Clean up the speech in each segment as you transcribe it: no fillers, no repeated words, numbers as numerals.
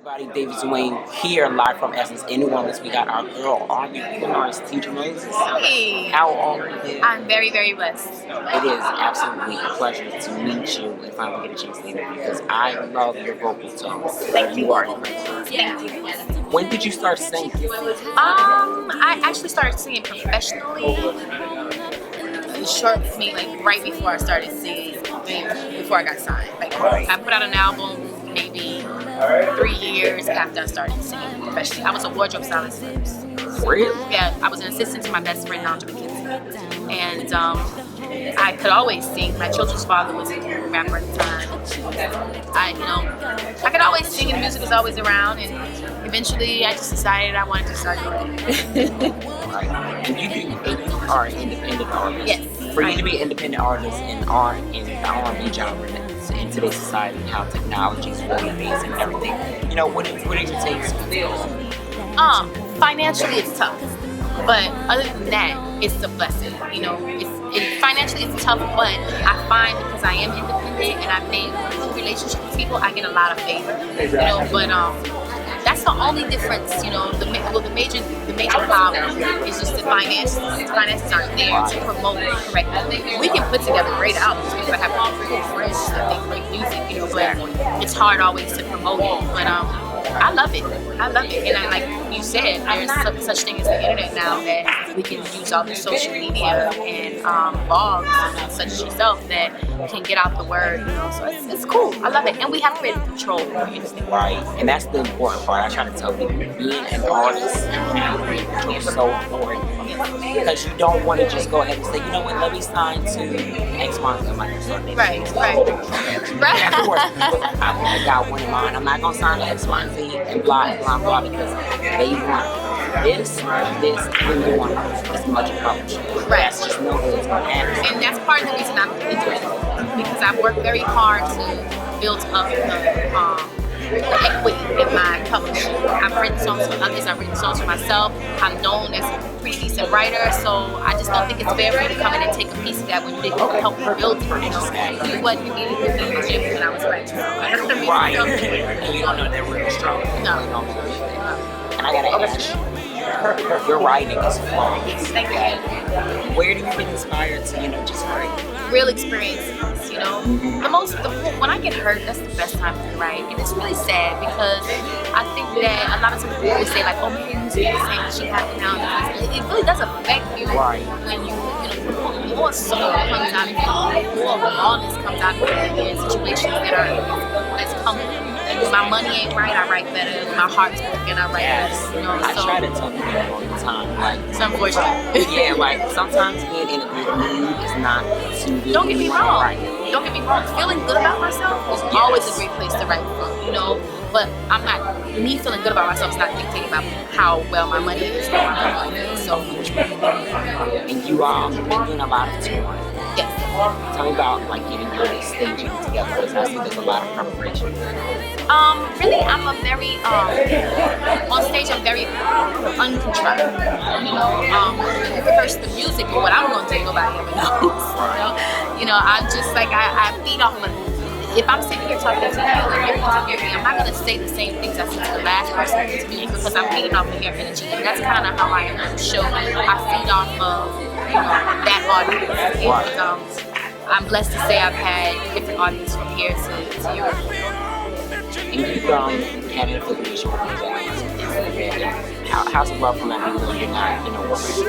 Everybody, David Wayne here live from Essence Anyone. We got our girl R&B artist Teedra Moses. Hey, How are you? I'm very, very blessed. It is absolutely a pleasure to meet you and finally get a chance to interview because I love your vocal tones. Thank you. You are incredible. Thank you. When did you start singing? I actually started singing professionally like right before I started singing, before I got signed. Like I put out an album maybe 3 years after I started singing professionally. I was a wardrobe stylist first. Really? Yeah, I was an assistant to my best friend, Andre McKenzie. And I could always sing. My children's father was a rapper at the time. I could always sing, and the music was always around. And eventually, I just decided I wanted to start doing it. Right. And you are an independent artist. Yes. For you to be an independent artist in the R&B genre in today's society, how technology is really amazing and everything. What did it take to feel? Financially, it's tough. But other than that, it's a blessing. Financially it's tough, but I find because I am independent and I've made good relationships with people, I get a lot of favor. But that's the only difference. The major problem is just the finances. The finances aren't there to promote it correctly. We can put together great albums because I have all great friends that make great music. But it's hard always to promote it. But I love it. And like you said, there's such thing as the internet now that we can use all the social media and blogs such as yourself that can get out the word. So it's cool. I love it. And we have creative control. Right. And that's the important part. I try to tell people being an artist and having creative control is so important. Because you don't want to just go ahead and say, you know what, let me sign to X, Y, and Z. Right. I got one in mind. I'm not going to sign to X, Y, and Z and blah, because they want this, and they want as much accomplished. Right. That's just no good. And that's part of the reason I'm doing it. Because I've worked very hard to build up the equity in my publishing. I've written songs for others, I've written songs for myself. I'm known as a pretty decent writer, so I just don't think it's fair for you to come in and take a piece of that when you didn't help me build it. You wasn't needed to be in the gym when I was writing. Right. And you don't know they're really strong. No. And I gotta ask you, your writing is flawless. Thank you. Where do you get inspired to, just write? Real experiences, when I get hurt, that's the best time to write, and it's really sad because I think that a lot of people will say like, oh, maybe music is the same as she happened now. It really does affect you when more soul comes out of you, more rawness comes out of you in situations that's comfortable. When my money ain't right, I write better. When my heart's broken, I write better. I try to tell people all the time, like, it's unfortunate. Yeah, like sometimes being in a good mood is not too good. Don't get me wrong. Don't get me wrong. Feeling good about myself is always a great place to write from. But me feeling good about myself is not dictating about how well my money is. So. And you been doing a lot of touring. Yes. Tell me about getting your staging together, because I see there's a lot of preparation. Really, I'm a very on stage. I'm very uncontrived. We rehearse the music, but what I'm going to do, nobody ever knows. I'm just like I feed off of. If I'm sitting here talking to you and you're interviewing me, I'm not going to say the same things I said to the last person interviewing because I'm feeding off of your energy, and that's kind of how I am on the show. I feed off of that audience. And, I'm blessed to say I've had different audiences from here to Europe. And you've had an affiliation with these artists. How's it love from that people you're not working?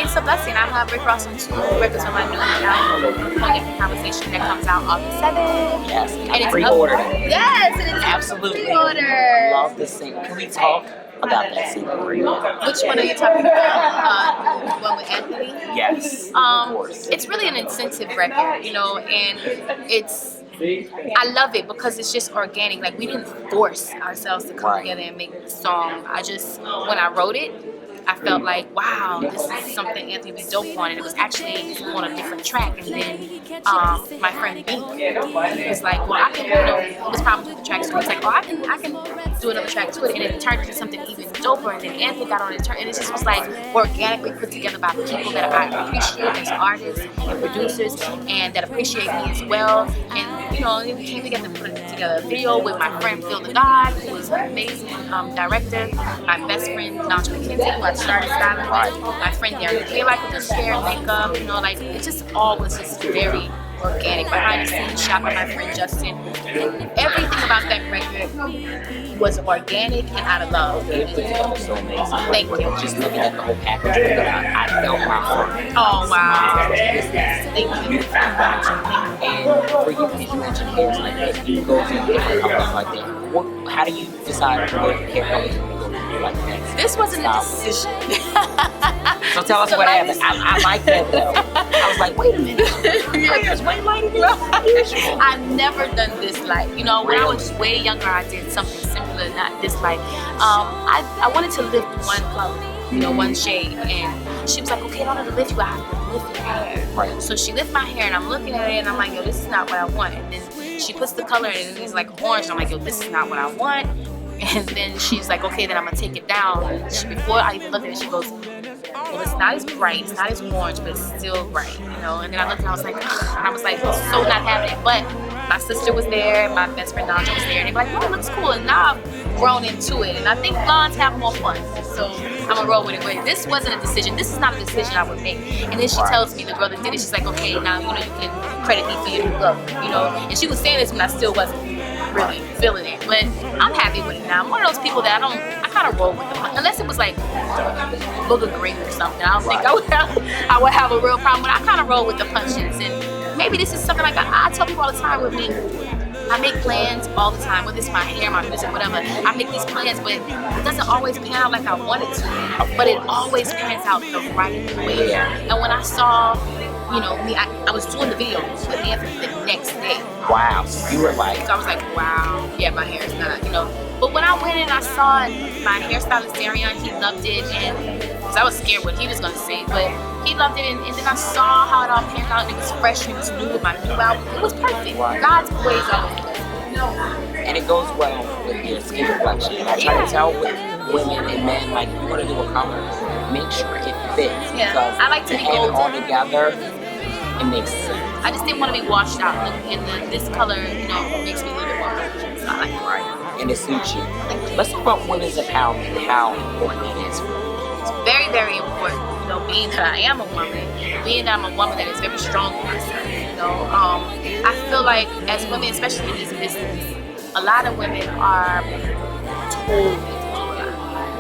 It's a blessing. I have Rick Ross on 2 records on my new album, Cognac Conversation, that comes out August 7th. Yes, and it's pre-ordered. Yes, and it's absolutely pre-ordered. Love the single. Can we talk about that single? Which one are you talking about? One with Anthony? Yes. Of course. It's really an incentive record, and it's. I love it because it's just organic. Like, we didn't force ourselves to come together and make the song. When I wrote it, I felt like, wow, this is something Anthony would be dope on, and it was actually on a different track. And then my friend B was like, well, I can, it was problems with the track, so he was like, oh, I can do another track to it, and it turned into something even doper. And then Anthony got on it, and it just was like organically put together by people that I appreciate as artists and producers, and that appreciate me as well. And you know, and we came together to put together a video with my friend Phil the God, who was an amazing director, my best friend Nanja McKenzie, who I started styling with, my friend Darren J. who does hair and makeup, you know, like it just all was just very organic, behind the scenes shot by my friend Justin. Everything about that record was organic and out of love. It was so amazing. Thank you. Just looking at the whole package, I felt my heart. Oh wow! Thank you. Beautiful production. And for you, as you mentioned hairs like this, you go through hair colors like that. How do you decide what hair colors you want to go through like that? This wasn't a decision. So tell us what happened. I like that though. I was like, wait a minute. My hair's way lighter than usual. I've never done this light. You know, when I was way younger, I did something similar, not this light. I wanted to lift one color, you know, one shade, and she was like, okay, in order to lift you, I have to lift your hair. Right. So she lifted my hair, and I'm looking at it, and I'm like, yo, this is not what I want. And then she puts the color in, and it's like orange, and I'm like, yo, this is not what I want. And then she's like, okay, then I'm gonna take it down. Before I even looked at it, she goes, well, it's not as bright, it's not as orange, but it's still bright, you know. And then I looked and I was like, ugh. And I was like, so not happening. But my sister was there, my best friend Nanja was there, and they were like, oh, it looks cool. And now I've grown into it, and I think blondes have more fun, so I'm gonna roll with it. But this wasn't a decision. This is not a decision I would make. And then she tells me, the girl that did it, she's like, okay, now you know you can credit me for your new look, you know. And she was saying this when I still wasn't really feeling it, but I'm happy with it now. I'm one of those people that I kind of roll with the punch. Unless it was like booger green or something, I don't think I would have a real problem. But I kind of roll with the punches, and maybe this is something like I tell people all the time with me. I make plans all the time, whether it's my hair, my music, whatever. I make these plans, but it doesn't always pan out like I want it to. But it always pans out the right way. And when I saw, you know, me, I was doing the video with Anthony the next day. Wow, you were like, so I was like, wow, yeah, my hair is not, you know. But when I went in, I saw my hairstylist Darian, he loved it, and because I was scared what he was gonna say, but he loved it, and then I saw how it all panned out, and it was fresh, and it was new with my new album. It was perfect. God's ways are and it goes well with your skin complexion. I try to tell with women and men, like, if you're gonna do a color, make sure it fits. Yeah, because I like to be have it all golden. together, it makes sense. I just didn't want to be washed out, and this color, you know, makes me a little bit more gorgeous. So I like it. Right. And it suits you. Let's talk about women's empowerment and how important that is for you. It's very, very important. You know, being that I am a woman, being that I'm a woman that is very strong in myself. You know, I feel like as women, especially in this business, a lot of women are told what to do.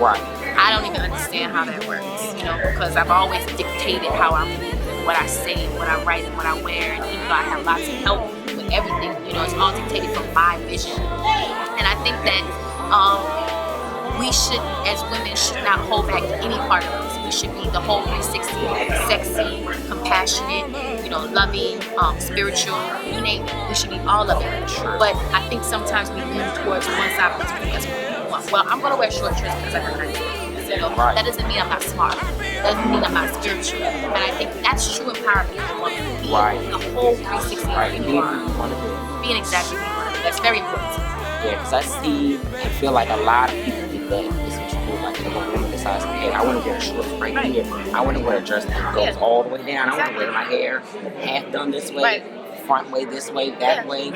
Right. I don't even understand how that works, you know, because I've always dictated how I move, and what I say, what I write, and what I wear. And even though I have lots of help with everything, you know, it's all dictated from my vision. And I think that we should, as women, should not hold back any part of us. We should be the whole 360, sexy, compassionate, you know, loving, spiritual, you name it. We should be all of it. But I think sometimes we lean towards one side because we want. Well, I'm gonna wear short shorts because I have nice legs. You know, that doesn't mean I'm not smart. That doesn't mean I'm not spiritual. And I think that's true empowerment as a woman. Being the whole 360 of who you are. Being exactly who you are. That's very important. Yeah, because I see and feel like a lot of people get that. It's what you do. Like, if a woman decides, hey, I want to wear shorts right here. I want to wear a dress that goes all the way down. I want to wear my hair half done this way, front way this way, that way.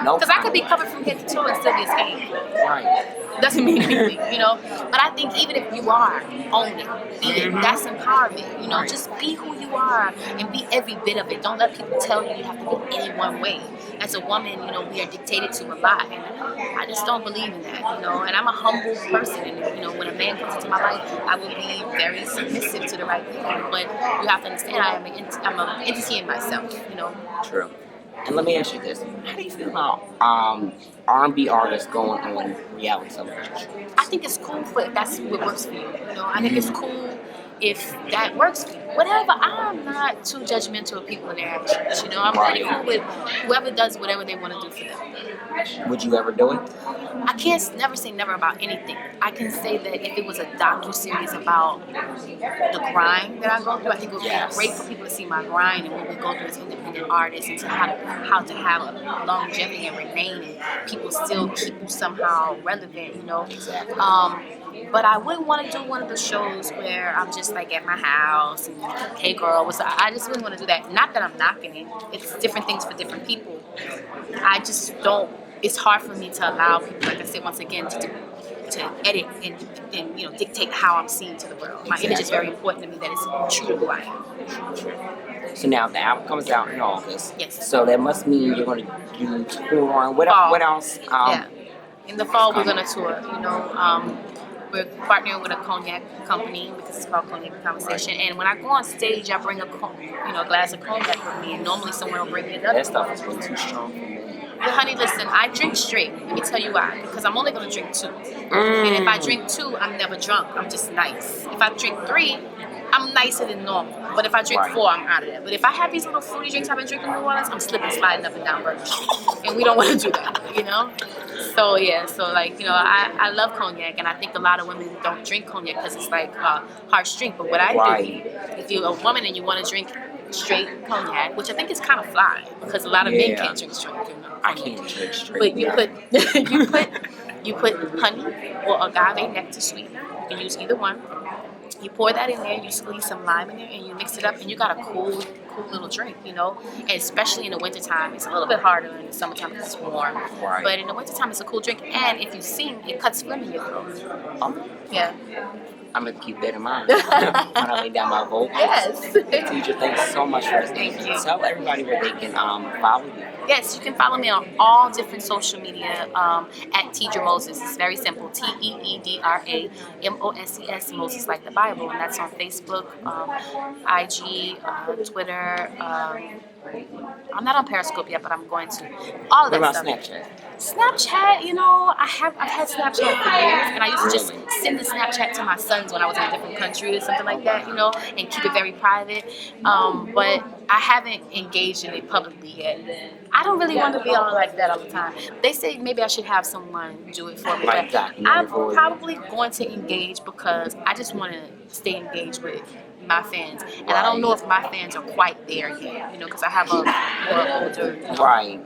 No. Because I could be covered from head to toe and still be a skinny. Right. Doesn't mean anything, you know. But I think even if you are, own it, be it. That's empowerment, you know. Just be who you are and be every bit of it. Don't let people tell you you have to be any one way. As a woman, you know, we are dictated to a lot, and I just don't believe in that, you know. And I'm a humble person, and you know, when a man comes into my life, I will be very submissive to the right thing. But you have to understand, I'm an entity in myself, you know. True. And let me ask you this: how do you feel about R&B artists going on reality television shows? I think it's cool if that's what works for you. You know, I think it's cool if that works for you. Whatever, I'm not too judgmental of people and their actions. You know, I'm pretty cool with whoever does whatever they want to do for them. Would you ever do it? I can't never say never about anything. I can say that if it was a docu-series about the grind that I go through, I think it would be great for people to see my grind and what we go through as independent artists, and to how to have a longevity and remain, and people still keep you somehow relevant, you know. Exactly. But I wouldn't want to do one of the shows where I'm just like at my house and, hey girl, what's up? I just wouldn't want to do that. Not that I'm knocking it. It's different things for different people. I just don't. It's hard for me to allow people, like I said once again, to edit and dictate how I'm seen to the world. My image is very important to me. That is true to who I am. So now the album comes out in August. Yes. So that must mean you're going to do tour. What else? Yeah. In the fall, we're going to tour. We're partnering with a cognac company because it's called Cognac Conversation. And when I go on stage, I bring a glass of cognac with me. And normally someone will bring me another. That stuff is way too strong for me. But honey, listen, I drink straight. Let me tell you why. Because I'm only going to drink 2. And if I drink 2, I'm never drunk. I'm just nice. If I drink 3, I'm nicer than normal. But if I drink 4, I'm out of there. But if I have these little fruity drinks I've been drinking in New Orleans, I'm slipping, sliding up and down Bourbon Street. And we don't want to do that, So, yeah. So, I love cognac. And I think a lot of women don't drink cognac because it's like a harsh drink. But what I do, if you're a woman and you want to drink straight cognac, which I think is kind of fly because a lot of men can't drink straight. I can't drink straight. But you put honey or agave nectar sweetener. You can use either one. You pour that in there. You squeeze some lime in there, and you mix it up, and you got a cool little drink. And especially in the wintertime, it's a little bit harder in the summertime because it's warm. Right. But in the wintertime, it's a cool drink, and if you sing, it cuts phlegm in your throat. Yeah. I'm going to keep that in mind when I lay down my vocals. Yes. Teedra, thanks so much for this. Thank you. Tell everybody where they can follow you. Yes, you can follow me on all different social media at Teedra Moses. It's very simple. TEEDRA MOSES, Moses like the Bible. And that's on Facebook, IG, Twitter. I'm not on Periscope yet, but I'm going to. All of that stuff. What about Snapchat? Snapchat, I've had Snapchat for years, and I used to just send the Snapchat to my sons when I was in a different country or something like that, and keep it very private. But I haven't engaged in it publicly yet. I don't really want to be on like that all the time. They say maybe I should have someone do it for me, but I'm probably going to engage because I just want to stay engaged with my fans, and I don't know if my fans are quite there yet, because I have a more older. Right.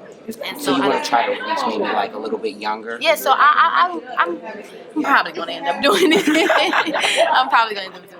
And so you want to try to reach maybe like a little bit younger? Yeah, so I'm probably going to end up doing it. I'm probably going to end up doing it.